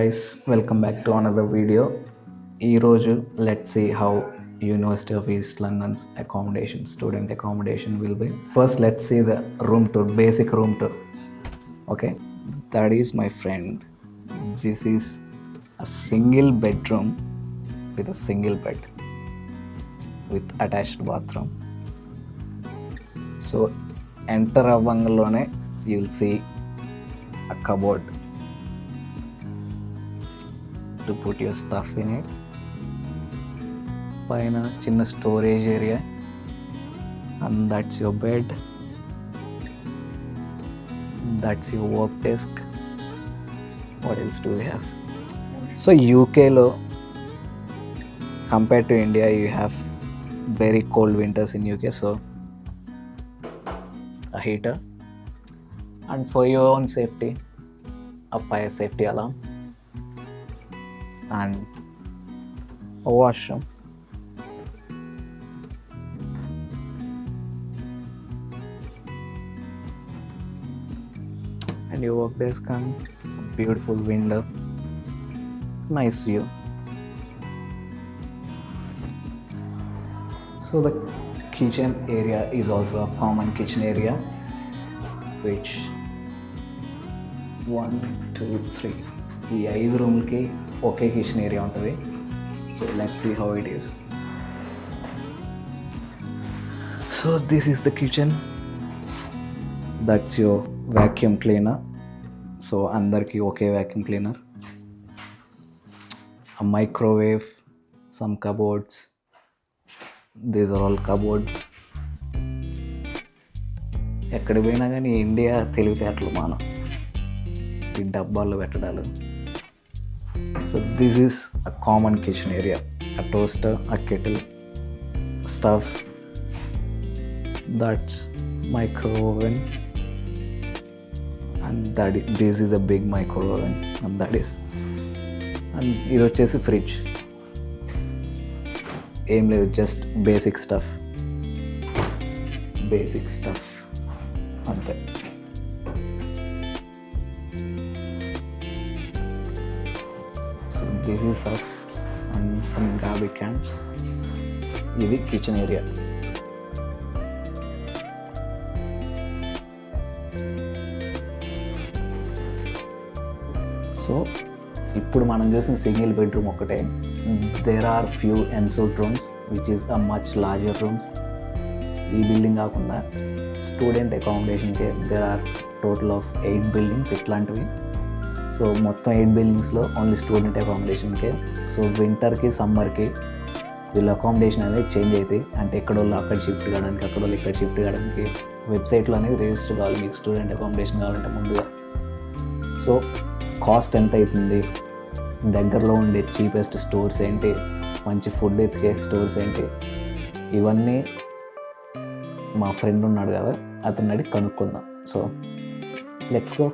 guys, welcome back to another video. ఈరోజు let's see how University of East London's accommodation, student accommodation will be. First, let's see the room tour, basic room tour. Okay, that is my friend. This is a single bedroom with a single bed with attached bathroom. So enter avvangalone you'll see a cupboard to put your stuff in it. Paina chinna storage area, and that's your bed, that's your work desk. What else do we have? So UK lo compared to India, you have very cold winters in UK, so a heater, and for your own safety, a fire safety alarm and a washroom. And your work desk and beautiful window, nice view. So the kitchen area is also a common kitchen area, which 1, 2, 3 ఈ 5 రూమ్లకి ఒకే kitchen area ఉంటుంది. So let's see how it is. So this is the kitchen, that's your vacuum cleaner. So అందరికీ ఒకే vacuum cleaner, a microwave, some cupboards. These are all cupboards. ఎక్కడ పోయినా కానీ India తెలివితేటలు మనం ఈ డబ్బాల్లో పెట్టడాలు. So this is a common kitchen area, a toaster, a kettle, stuff, that's micro oven, and this is a big micro oven, and ఇది వచ్చేసి fridge. ఏం లేదు, జస్ట్ బేసిక్ స్టఫ్ అంతే. So this is Surf and some garbage cans. ఇది kitchen area. So ఇప్పుడు మనం చూసిన single bedroom ఒకటే. There are few ensuite rooms which is a much larger rooms. ఈ బిల్డింగ్ కాకుండా స్టూడెంట్ అకామిడేషన్కి there are total of 8 buildings ఇట్లాంటివి. So మొత్తం 8 బిల్డింగ్స్లో ఓన్లీ స్టూడెంట్ అకామిడేషన్కే. సో వింటర్కి సమ్మర్కి వీళ్ళ అకామిడేషన్ అనేది చేంజ్ అవుతాయి. అంటే ఎక్కడోళ్ళు అక్కడ షిఫ్ట్ కావడానికి, అక్కడోళ్ళు ఇక్కడ షిఫ్ట్ కావడానికి వెబ్సైట్లో అనేది రిజిస్టర్ కావాలి మీకు స్టూడెంట్ అకామిడేషన్ కావాలంటే ముందుగా. సో కాస్ట్ ఎంత అవుతుంది, దగ్గరలో ఉండే చీపెస్ట్ స్టోర్స్ ఏంటి, మంచి ఫుడ్ ఎతికే స్టోర్స్ ఏంటి, ఇవన్నీ మా ఫ్రెండ్ ఉన్నాడు కదా, అతన్ని అడిగి కనుక్కుందాం. So let's go.